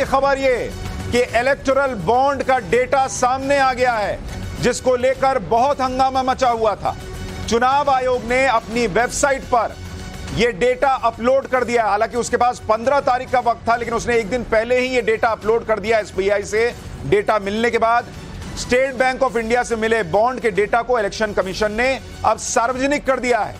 बड़ी खबर ये कि इलेक्टोरल बॉन्ड का डेटा सामने आ गया है, जिसको लेकर बहुत हंगामा मचा हुआ था। चुनाव आयोग ने अपनी वेबसाइट पर यह डेटा अपलोड कर दिया। हालांकि उसके पास 15 तारीख का वक्त था, लेकिन उसने एक दिन पहले ही यह डेटा अपलोड कर दिया। एसबीआई से डेटा मिलने के बाद स्टेट बैंक ऑफ इंडिया से मिले बॉन्ड के डेटा को इलेक्शन कमीशन ने अब सार्वजनिक कर दिया है।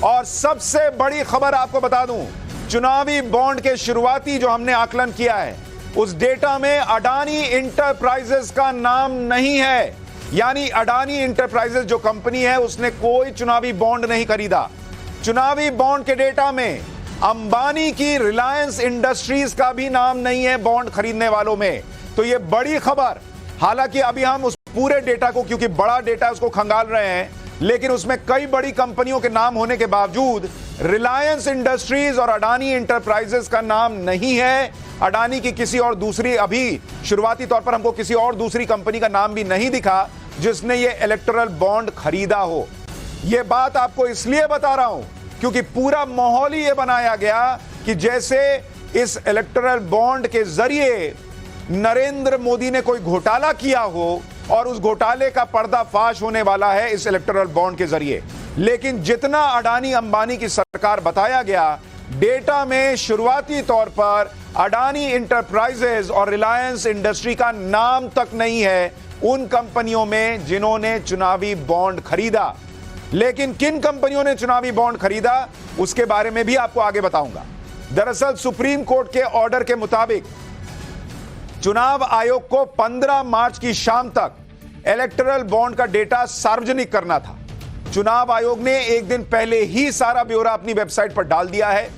और सबसे बड़ी खबर आपको बता दूं, चुनावी बॉन्ड के शुरुआती जो हमने आकलन किया है, उस डेटा में अडानी इंटरप्राइजेस का नाम नहीं है। यानी अडानी इंटरप्राइजेस जो कंपनी है, उसने कोई चुनावी बॉन्ड नहीं खरीदा। चुनावी बॉन्ड के डेटा में अंबानी की रिलायंस इंडस्ट्रीज का भी नाम नहीं है बॉन्ड खरीदने वालों में। तो यह बड़ी खबर। हालांकि अभी हम उस पूरे डेटा को, क्योंकि बड़ा डेटा उसको खंगाल रहे हैं, लेकिन उसमें कई बड़ी कंपनियों के नाम होने के बावजूद रिलायंस इंडस्ट्रीज और अडानी इंटरप्राइजेस का नाम नहीं है। अडानी की किसी और दूसरी, अभी शुरुआती तौर पर हमको किसी और दूसरी कंपनी का नाम भी नहीं दिखा जिसने ये इलेक्टोरल बॉन्ड खरीदा हो। यह बात आपको इसलिए बता रहा हूं क्योंकि पूरा माहौल ही यह बनाया गया कि जैसे इस इलेक्टोरल बॉन्ड के जरिए नरेंद्र मोदी ने कोई घोटाला किया हो और उस घोटाले का पर्दाफाश होने वाला है इस इलेक्टोरल बॉन्ड के जरिए। लेकिन जितना अडानी अंबानी की सरकार बताया गया, डेटा में शुरुआती तौर पर अडानी इंटरप्राइजेज और रिलायंस इंडस्ट्री का नाम तक नहीं है उन कंपनियों में जिन्होंने चुनावी बॉन्ड खरीदा। लेकिन किन कंपनियों ने चुनावी बॉन्ड खरीदा, उसके बारे में भी आपको आगे बताऊंगा। दरअसल सुप्रीम कोर्ट के ऑर्डर के मुताबिक चुनाव आयोग को 15 मार्च की शाम तक इलेक्टोरल बॉन्ड का डेटा सार्वजनिक करना था। चुनाव आयोग ने एक दिन पहले ही सारा ब्यौरा अपनी वेबसाइट पर डाल दिया है।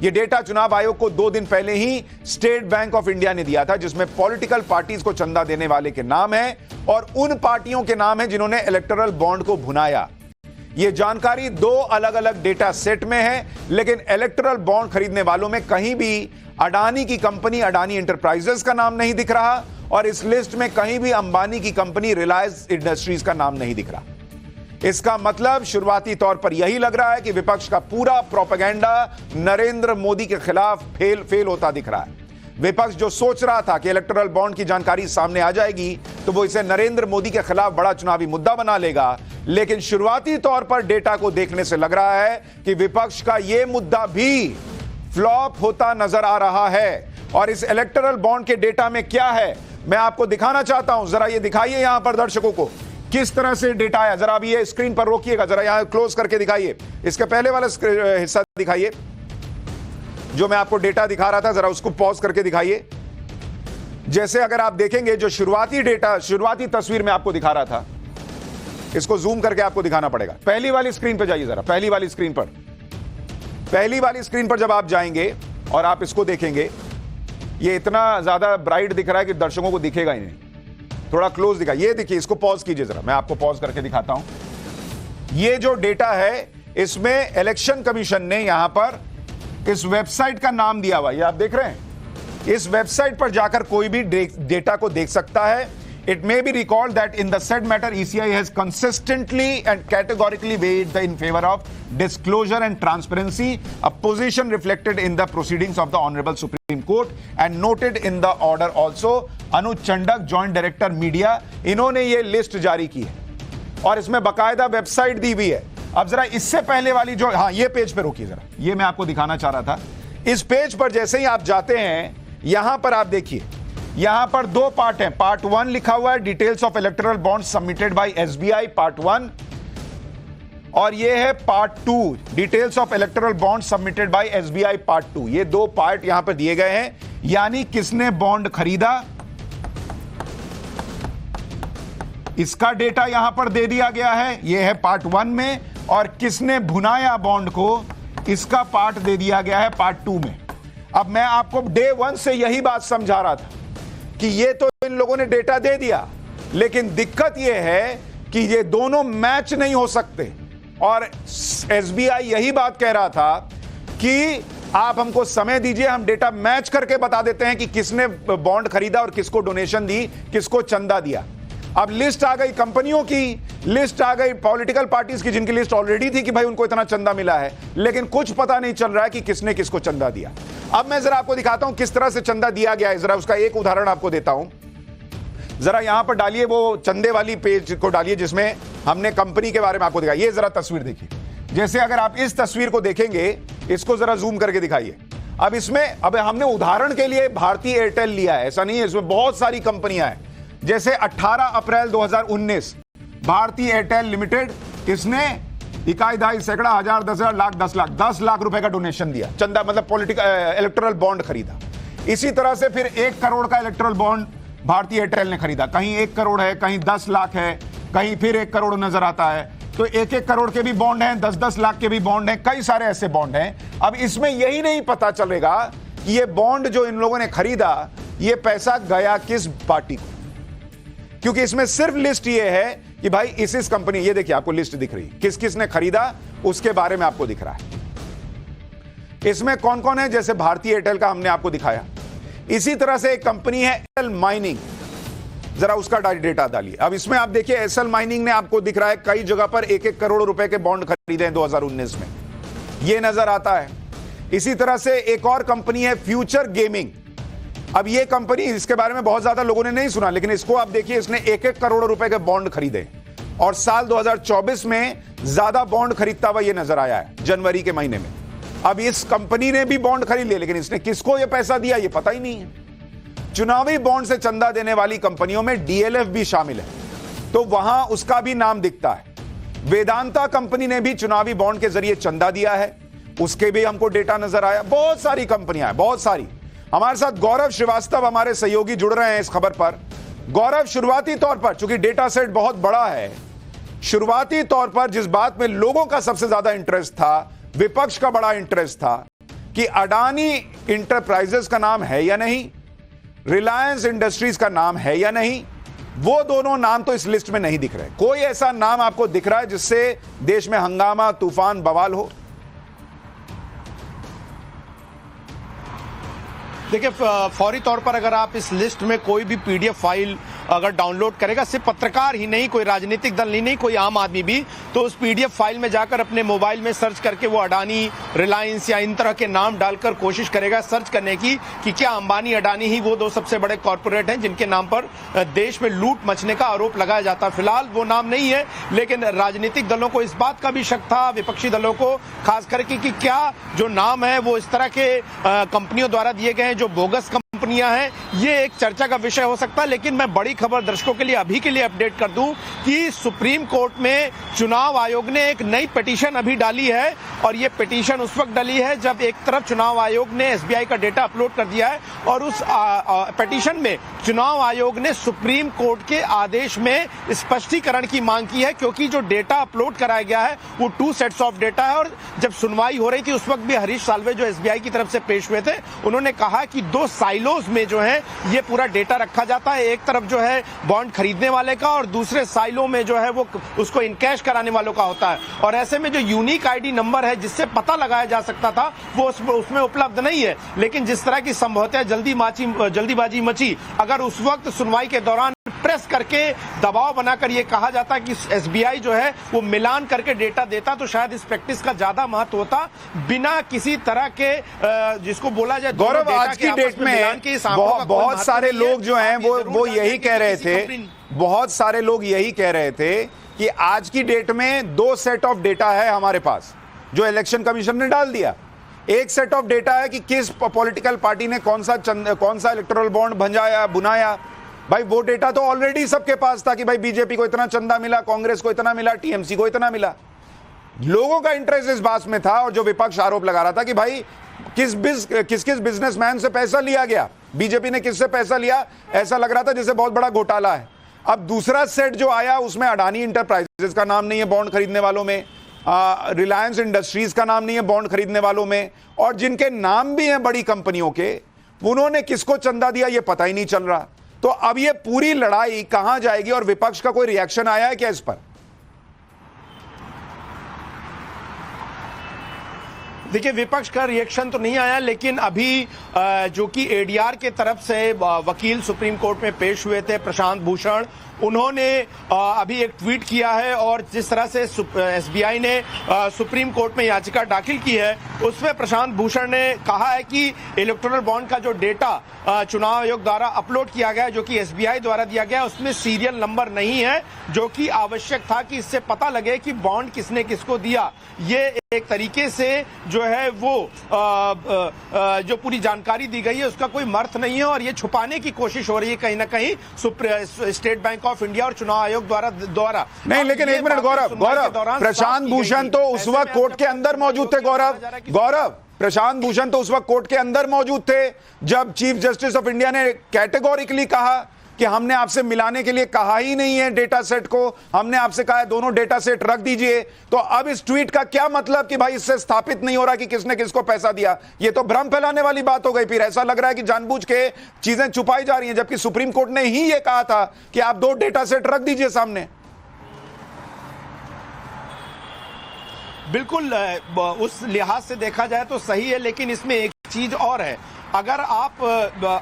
यह डेटा चुनाव आयोग को 2 दिन पहले ही स्टेट बैंक ऑफ इंडिया ने दिया था, जिसमें पॉलिटिकल पार्टीज को चंदा देने वाले के नाम है और उन पार्टियों के नाम है जिन्होंने इलेक्टोरल बॉन्ड को भुनाया। यह जानकारी 2 अलग अलग डेटा सेट में है, लेकिन इलेक्टोरल बॉन्ड खरीदने वालों में कहीं भी अडानी की कंपनी अडानी इंटरप्राइजेस का नाम नहीं दिख रहा और इस लिस्ट में कहीं भी अंबानी की कंपनी रिलायंस इंडस्ट्रीज का नाम नहीं दिख रहा। इसका मतलब शुरुआती तौर पर यही लग रहा है कि विपक्ष का पूरा प्रोपेगेंडा नरेंद्र मोदी के खिलाफ फेल होता दिख रहा है। विपक्ष जो सोच रहा था कि इलेक्टोरल बॉन्ड की जानकारी सामने आ जाएगी तो वो इसे नरेंद्र मोदी के खिलाफ बड़ा चुनावी मुद्दा बना लेगा, लेकिन शुरुआती तौर पर डेटा को देखने से लग रहा है कि विपक्ष का यह मुद्दा भी फ्लॉप होता नजर आ रहा है। और इस इलेक्टोरल बॉन्ड के डेटा में क्या है, मैं आपको दिखाना चाहता हूं। जरा ये दिखाइए यहां पर दर्शकों को किस तरह से डेटा है। जरा अभी ये स्क्रीन पर रोकिएगा, जरा यहां क्लोज करके दिखाइए। इसके पहले वाला हिस्सा दिखाइए जो मैं आपको डेटा दिखा रहा था, जरा उसको पॉज करके दिखाइए। जैसे अगर आप देखेंगे जो शुरुआती डेटा, शुरुआती तस्वीर में आपको दिखा रहा था, इसको जूम करके आपको दिखाना पड़ेगा। पहली वाली स्क्रीन पर जाइए जरा, पहली वाली स्क्रीन पर। पहली वाली स्क्रीन पर जब आप जाएंगे और आप इसको देखेंगे, ये इतना ज्यादा ब्राइट दिख रहा है कि दर्शकों को दिखेगा ही नहीं। थोड़ा क्लोज दिखा, ये देखिए, इसको पॉज कीजिए जरा, मैं आपको पॉज करके दिखाता हूं। ये जो डेटा है, इसमें इलेक्शन कमीशन ने यहां पर इस वेबसाइट का नाम दिया हुआ, ये आप देख रहे हैं। इस वेबसाइट पर जाकर कोई भी डेटा को देख सकता है। It may be recalled that in the said matter, ECI has consistently and categorically weighed in favor of disclosure and transparency, a position reflected in the proceedings of the Honorable Supreme Court and noted in the order also. Anuj Chandak, Joint Director Media, इन्होंने ये list जारी की है और इसमें बकायदा website दी हुई है। अब जरा इससे पहले वाली जो, हाँ, ये पेज पे रोकिए जरा, ये मैं आपको दिखाना चाह रहा था। इस पेज पर जैसे ही आप जाते हैं, यहां पर आप देखिए, यहां पर 2 पार्ट हैं। पार्ट 1 लिखा हुआ है details of electoral bond submitted by SBI, part 1, और ये है part 2 details of electoral bond submitted by SBI, part 2। ये 2 पार्ट यहां पर दिए गए हैं, यानी किसने बॉन्ड खरीदा इसका डेटा यहां पर दे दिया गया है, ये है पार्ट 1 में, और किसने भुनाया बॉन्ड को, इसका पार्ट दे दिया गया है पार्ट 2 में। अब मैं आपको डे 1 से यही बात समझा रहा था कि ये तो इन लोगों ने डेटा दे दिया, लेकिन दिक्कत यह है कि ये दोनों मैच नहीं हो सकते। और एसबीआई यही बात कह रहा था कि आप हमको समय दीजिए, हम डेटा मैच करके बता देते हैं कि किसने बॉन्ड खरीदा और किसको डोनेशन दी, किसको चंदा दिया। अब लिस्ट आ गई कंपनियों की, लिस्ट आ गई पॉलिटिकल पार्टीज की, जिनकी लिस्ट ऑलरेडी थी कि भाई उनको इतना चंदा मिला है, लेकिन कुछ पता नहीं चल रहा है कि किसने किसको चंदा दिया। अब मैं जरा आपको दिखाता हूं किस तरह से चंदा दिया गया है, जरा उसका एक उदाहरण आपको देता हूं। जरा यहां पर डालिए वो चंदे वाली पेज को डालिए जिसमें हमने कंपनी के बारे में आपको दिखाया। ये जरा तस्वीर देखिए, जैसे अगर आप इस तस्वीर को देखेंगे, इसको जरा जूम करके दिखाइए। अब इसमें अब हमने उदाहरण के लिए भारतीय एयरटेल लिया है, ऐसा नहीं है, इसमें बहुत सारी कंपनियां हैं। जैसे 18 अप्रैल 2019 भारतीय एयरटेल लिमिटेड, इसने इकाई, दहाई, सैकड़ा, हजार, 10,000, लाख, 10 लाख रुपए का डोनेशन दिया, चंदा मतलब पॉलिटिकल इलेक्टोरल बॉन्ड खरीदा। इसी तरह से फिर 1 करोड़ का इलेक्टोरल बॉन्ड भारतीय एयरटेल ने खरीदा। कहीं 1 करोड़ है, कहीं 10 लाख है, कहीं फिर 1 करोड़ नजर आता है। तो 1-1 करोड़ के भी बॉन्ड हैं, 10-10 लाख के भी बॉन्ड हैं, कई सारे ऐसे बॉन्ड हैं। अब इसमें यही नहीं पता चलेगा कि ये बॉन्ड जो इन लोगों ने खरीदा, ये पैसा गया किस पार्टी को, क्योंकि इसमें सिर्फ लिस्ट ये है कि भाई इस कंपनी, ये देखिए आपको लिस्ट दिख रही है, किस किस ने खरीदा उसके बारे में आपको दिख रहा है। इसमें कौन कौन है, जैसे भारतीय एयरटेल का हमने आपको दिखाया। इसी तरह से एक कंपनी है एसएल माइनिंग, जरा उसका डेटा डालिए। अब इसमें आप देखिए एसएल माइनिंग ने आपको दिख रहा है कई जगह पर 1-1 करोड़ रुपए के बॉन्ड खरीदे हैं 2019 में, ये नजर आता है। इसी तरह से एक और कंपनी है फ्यूचर गेमिंग। अब ये कंपनी, इसके बारे में बहुत ज्यादा लोगों ने नहीं सुना, लेकिन इसको आप देखिए, इसने 1-1 करोड़ रुपए के बॉन्ड खरीदे और साल 2024 में ज्यादा बॉन्ड खरीदता हुआ ये नजर आया है जनवरी के महीने में। अब इस कंपनी ने भी बॉन्ड खरीद लिए, लेकिन इसने किसको ये पैसा दिया ये पता ही नहीं है। चुनावी बॉन्ड से चंदा देने वाली कंपनियों में डीएलएफ भी शामिल है, तो वहां उसका भी नाम दिखता है। वेदांता कंपनी ने भी चुनावी बॉन्ड के जरिए चंदा दिया है, उसके भी हमको डेटा नजर आया। बहुत सारी कंपनियां हैं, बहुत सारी। हमारे साथ गौरव श्रीवास्तव हमारे सहयोगी जुड़ रहे हैं इस खबर पर। गौरव, शुरुआती तौर पर, चूंकि डेटा सेट बहुत बड़ा है, शुरुआती तौर पर जिस बात में लोगों का सबसे ज्यादा इंटरेस्ट था, विपक्ष का बड़ा इंटरेस्ट था कि अडानी इंटरप्राइजेस का नाम है या नहीं, रिलायंस इंडस्ट्रीज का नाम है या नहीं, वो दोनों नाम तो इस लिस्ट में नहीं दिख रहे। कोई ऐसा नाम आपको दिख रहा है जिससे देश में हंगामा, तूफान, बवाल हो? देखिए, फौरी तौर पर अगर आप इस लिस्ट में कोई भी पीडीएफ फाइल अगर डाउनलोड करेगा, सिर्फ पत्रकार ही नहीं, कोई राजनीतिक दल नहीं, कोई आम आदमी भी, तो उस पीडीएफ फाइल में जाकर अपने मोबाइल में सर्च करके वो अडानी, रिलायंस या इन तरह के नाम डालकर कोशिश करेगा सर्च करने की कि क्या अंबानी, अडानी ही वो 2 सबसे बड़े कॉर्पोरेट हैं जिनके नाम पर देश में लूट मचने का आरोप लगाया जाता है। फिलहाल वो नाम नहीं है, लेकिन राजनीतिक दलों को इस बात का भी शक था, विपक्षी दलों को खास करके, कि क्या जो नाम है वो इस तरह के कंपनियों द्वारा दिए गए हैं जो बोगस कंपनियां हैं। ये एक चर्चा का विषय हो सकता है। लेकिन मैं बड़ी खबर दर्शकों के लिए अभी के लिए अपडेट कर दूं कि सुप्रीम कोर्ट में चुनाव आयोग ने एक नई पिटीशन अभी डाली है, और ये पिटीशन उस वक्त डाली है जब एक तरफ चुनाव आयोग ने एसबीआई का डेटा अपलोड कर दिया है, और उस पिटीशन में चुनाव आयोग ने सुप्रीम कोर्ट के आदेश में स्पष्टीकरण की मांग की है, क्योंकि जो डेटा अपलोड कराया गया है वो 2 सेट्स ऑफ डेटा है। और जब सुनवाई हो रही थी उस वक्त भी हरीश साल्वे जो एसबीआई की तरफ से पेश हुए थे, उन्होंने कहा कि 2 साइलोज में जो है ये पूरा डेटा रखा जाता है, एक तरफ जो है बॉन्ड खरीदने वाले का और दूसरे साइलों में जो है वो उसको इनकैश कराने वालों का होता है। और ऐसे में जो यूनिक आईडी नंबर है जिससे पता लगाया जा सकता था वो उसमें उपलब्ध नहीं है। लेकिन जिस तरह की संभवतः जल्दीबाजी मची, अगर उस वक्त सुनवाई के दौरान प्रेस करके दबाव बनाकर ये कहा जाता कि एसबीआई जो है वो मिलान करके डेटा देता, तो शायद इस प्रैक्टिस का ज्यादा महत्व होता, बिना किसी तरह के जिसको बोला जाए। गौरव, आज की डेट में बहुत सारे लोग जो हैं वो यही कह रहे थे, बहुत सारे लोग यही कह रहे थे कि आज की डेट में 2 सेट ऑफ डेटा है हमारे पास जो इलेक्शन कमीशन ने डाल दिया। एक सेट ऑफ डेटा है कि किस पॉलिटिकल पार्टी ने कौन सा इलेक्टोरल बॉन्ड बुनाया। भाई वो डेटा तो ऑलरेडी सबके पास था कि भाई बीजेपी को इतना चंदा मिला, कांग्रेस को इतना मिला, टीएमसी को इतना मिला। लोगों का इंटरेस्ट इस बात में था, और जो विपक्ष आरोप लगा रहा था कि भाई किस बिजनेसमैन से पैसा लिया गया, बीजेपी ने किससे पैसा लिया, ऐसा लग रहा था जैसे बहुत बड़ा घोटाला है। अब दूसरा सेट जो आया उसमें अडानी इंटरप्राइजेस का नाम नहीं है बॉन्ड खरीदने वालों में, रिलायंस इंडस्ट्रीज का नाम नहीं है बॉन्ड खरीदने वालों में, और जिनके नाम भी हैं बड़ी कंपनियों के, उन्होंने किसको चंदा दिया ये पता ही नहीं चल रहा। तो अब ये पूरी लड़ाई कहां जाएगी, और विपक्ष का कोई रिएक्शन आया है क्या इस पर? देखिए, विपक्ष का रिएक्शन तो नहीं आया, लेकिन अभी जो कि एडीआर के तरफ से वकील सुप्रीम कोर्ट में पेश हुए थे, प्रशांत भूषण, उन्होंने अभी एक ट्वीट किया है और जिस तरह से एसबीआई ने सुप्रीम कोर्ट में याचिका दाखिल की है, उसमें प्रशांत भूषण ने कहा है कि इलेक्टोरल बॉन्ड का जो डेटा चुनाव आयोग द्वारा अपलोड किया गया है, जो कि एसबीआई द्वारा दिया गया है, उसमें सीरियल नंबर नहीं है, जो कि आवश्यक था कि इससे पता लगे कि बॉन्ड किसने किसको दिया। ये एक तरीके से जो है वो जो पूरी जानकारी दी गई है उसका कोई मर्थ नहीं है और ये छुपाने की कोशिश हो रही है कहीं ना कहीं स्टेट बैंक ऑफ इंडिया और चुनाव आयोग द्वारा नहीं। लेकिन एक मिनट गौरव, प्रशांत भूषण तो उस वक्त कोर्ट के अंदर मौजूद थे। गौरव, प्रशांत भूषण तो उस वक्त कोर्ट के अंदर मौजूद थे जब चीफ जस्टिस ऑफ इंडिया ने कैटेगोरिकली कहा कि हमने आपसे मिलाने के लिए कहा ही नहीं है डेटा सेट को, हमने आपसे कहा है दोनों डेटा सेट रख दीजिए। तो अब इस ट्वीट का क्या मतलब कि भाई इससे स्थापित नहीं हो रहा कि किसने किसको पैसा दिया? ये तो भ्रम फैलाने वाली बात हो गई। फिर ऐसा लग रहा है कि जानबूझ के चीजें छुपाई जा रही हैं, जबकि सुप्रीम कोर्ट ने ही ये कहा था कि आप दो डेटा सेट रख दीजिए सामने। बिल्कुल, उस लिहाज से देखा जाए तो सही है, लेकिन इसमें एक चीज और है। अगर आप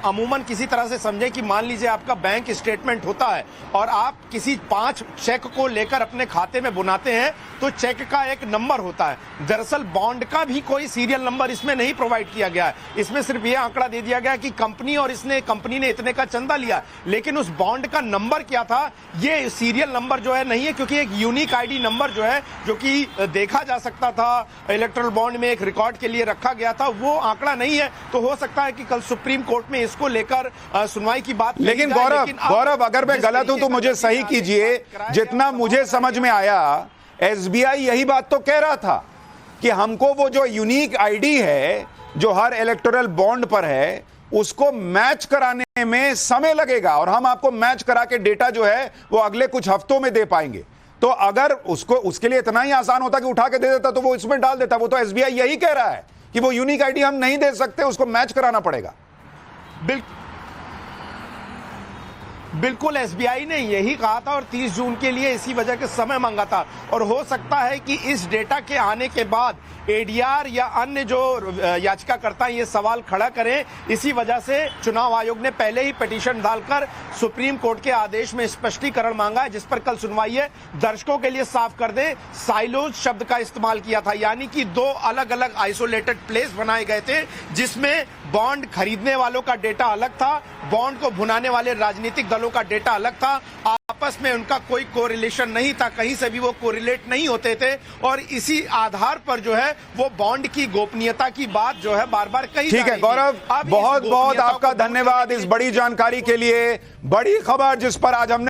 अमूमन किसी तरह से समझें कि मान लीजिए आपका बैंक स्टेटमेंट होता है और आप किसी 5 चेक को लेकर अपने खाते में बुनाते हैं तो चेक का एक नंबर होता है। दरअसल बॉन्ड का भी कोई सीरियल नंबर इसमें नहीं प्रोवाइड किया गया है। इसमें सिर्फ ये आंकड़ा दे दिया गया कि कंपनी ने इतने का चंदा लिया, लेकिन उस बॉन्ड का नंबर क्या था, ये सीरियल नंबर जो है नहीं है, क्योंकि एक यूनिक आईडी नंबर जो है, जो कि देखा जा सकता था इलेक्टोरल बॉन्ड में एक रिकॉर्ड के लिए रखा गया था, वो आंकड़ा नहीं है। तो हो सकता है कि कल सुप्रीम कोर्ट में इसको लेकर सुनवाई की बात। लेकिन गौरव, अगर मैं गलत हूं तो मुझे सही कीजिए। जितना मुझे समझ में आया, एसबीआई यही बात तो कह रहा था कि हमको वो जो यूनिक आईडी है जो हर इलेक्टोरल बॉन्ड पर है, उसको मैच कराने में समय लगेगा और हम आपको मैच करा के डेटा जो है वो अगले कुछ हफ्तों में दे पाएंगे। तो अगर उसके लिए इतना ही आसान होता कि उठा के दे देता तो वो इसमें डाल देता। वो तो एसबीआई यही कह रहा है कि वो यूनिक आईडी हम नहीं दे सकते, उसको मैच कराना पड़ेगा। बिल्कुल, एसबीआई ने यही कहा था और 30 जून के लिए इसी वजह के समय मांगा था। और हो सकता है कि इस डेटा के आने के बाद एडीआर या अन्य जो याचिकाकर्ता ये सवाल खड़ा करें, इसी वजह से चुनाव आयोग ने पहले ही पिटीशन डालकर सुप्रीम कोर्ट के आदेश में स्पष्टीकरण मांगा है, जिस पर कल सुनवाई है। दर्शकों के लिए साफ कर दें, साइलोज शब्द का इस्तेमाल किया था, यानी कि 2 अलग अलग आइसोलेटेड प्लेस बनाए गए थे, जिसमें बॉन्ड खरीदने वालों का डेटा अलग था, बॉन्ड को भुनाने वाले राजनीतिक दलों का डेटा अलग था। आपस में उनका कोई कोरिलेशन नहीं था, कहीं से भी वो कोरिलेट नहीं होते थे और इसी आधार पर जो है वो बॉन्ड की गोपनीयता की बात जो है बार बार कही। ठीक है गौरव, बहुत बहुत आपका धन्यवाद इस बड़ी जानकारी के लिए। बड़ी खबर जिस पर आज हमने